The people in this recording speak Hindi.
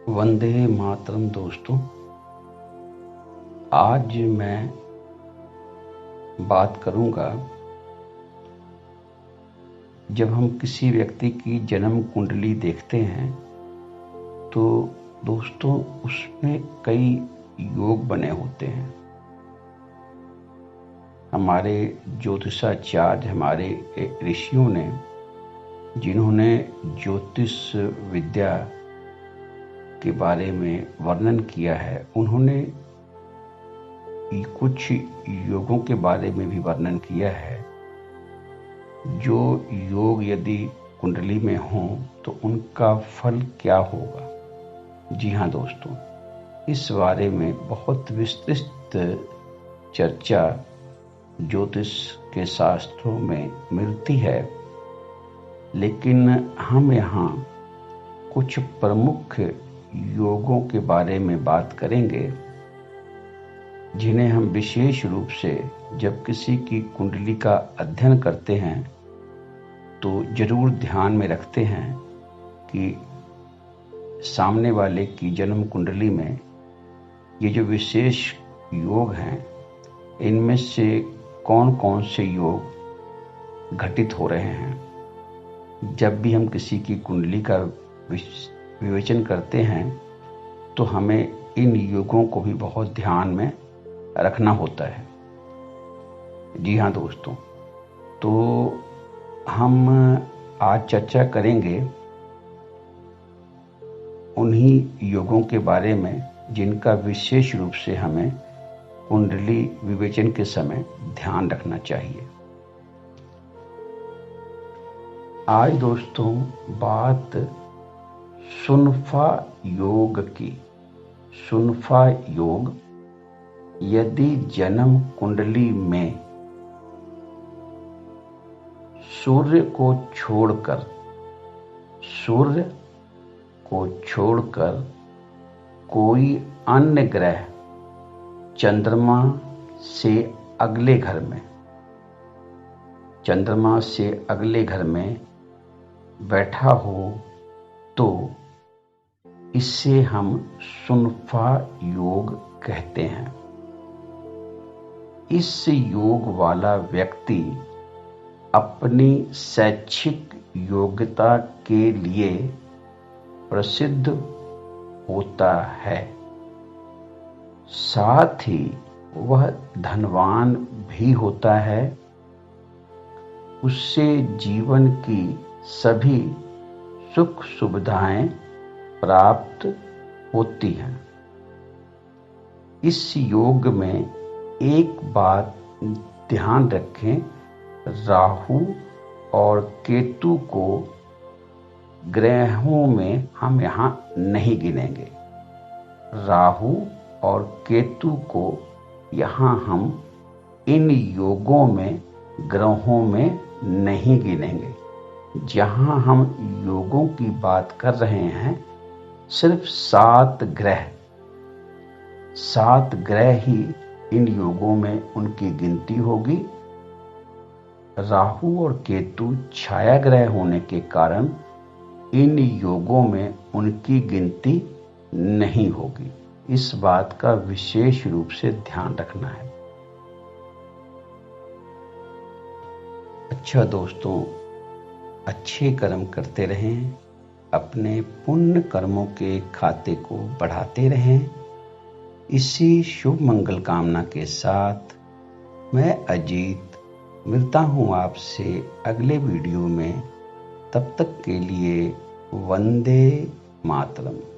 वंदे मातरम दोस्तों। आज मैं बात करूंगा, जब हम किसी व्यक्ति की जन्म कुंडली देखते हैं तो दोस्तों उसमें कई योग बने होते हैं। हमारे ज्योतिषाचार्य, हमारे ऋषियों ने, जिन्होंने ज्योतिष विद्या के बारे में वर्णन किया है, उन्होंने कुछ योगों के बारे में भी वर्णन किया है। जो योग यदि कुंडली में हों तो उनका फल क्या होगा। जी हाँ दोस्तों, इस बारे में बहुत विस्तृत चर्चा ज्योतिष के शास्त्रों में मिलती है, लेकिन हम यहाँ कुछ प्रमुख योगों के बारे में बात करेंगे, जिन्हें हम विशेष रूप से जब किसी की कुंडली का अध्ययन करते हैं तो जरूर ध्यान में रखते हैं कि सामने वाले की जन्म कुंडली में ये जो विशेष योग हैं, इनमें से कौन कौन से योग घटित हो रहे हैं। जब भी हम किसी की कुंडली का विवेचन करते हैं तो हमें इन योगों को भी बहुत ध्यान में रखना होता है। जी हाँ दोस्तों, तो हम आज चर्चा करेंगे उन्हीं योगों के बारे में जिनका विशेष रूप से हमें कुंडली विवेचन के समय ध्यान रखना चाहिए। आज दोस्तों बात सुनफा योग की। सुनफा योग, यदि जन्म कुंडली में सूर्य को छोड़कर कोई अन्य ग्रह चंद्रमा से अगले घर में बैठा हो तो इसे हम सुनफा योग कहते हैं। इस योग वाला व्यक्ति अपनी शैक्षिक योग्यता के लिए प्रसिद्ध होता है, साथ ही वह धनवान भी होता है। उससे जीवन की सभी सुख सुविधाएं प्राप्त होती हैं। इस योग में एक बात ध्यान रखें, राहु और केतु को ग्रहों में हम यहाँ नहीं गिनेंगे। राहु और केतु को यहाँ हम इन योगों में, ग्रहों में नहीं गिनेंगे। जहाँ हम योगों की बात कर रहे हैं, सिर्फ 7 ग्रह ही इन योगों में उनकी गिनती होगी। राहु और केतु छाया ग्रह होने के कारण इन योगों में उनकी गिनती नहीं होगी। इस बात का विशेष रूप से ध्यान रखना है। अच्छा दोस्तों, अच्छे कर्म करते रहें, अपने पुण्य कर्मों के खाते को बढ़ाते रहें। इसी शुभ मंगल कामना के साथ मैं अजीत मिलता हूँ आपसे अगले वीडियो में। तब तक के लिए वंदे मातरम।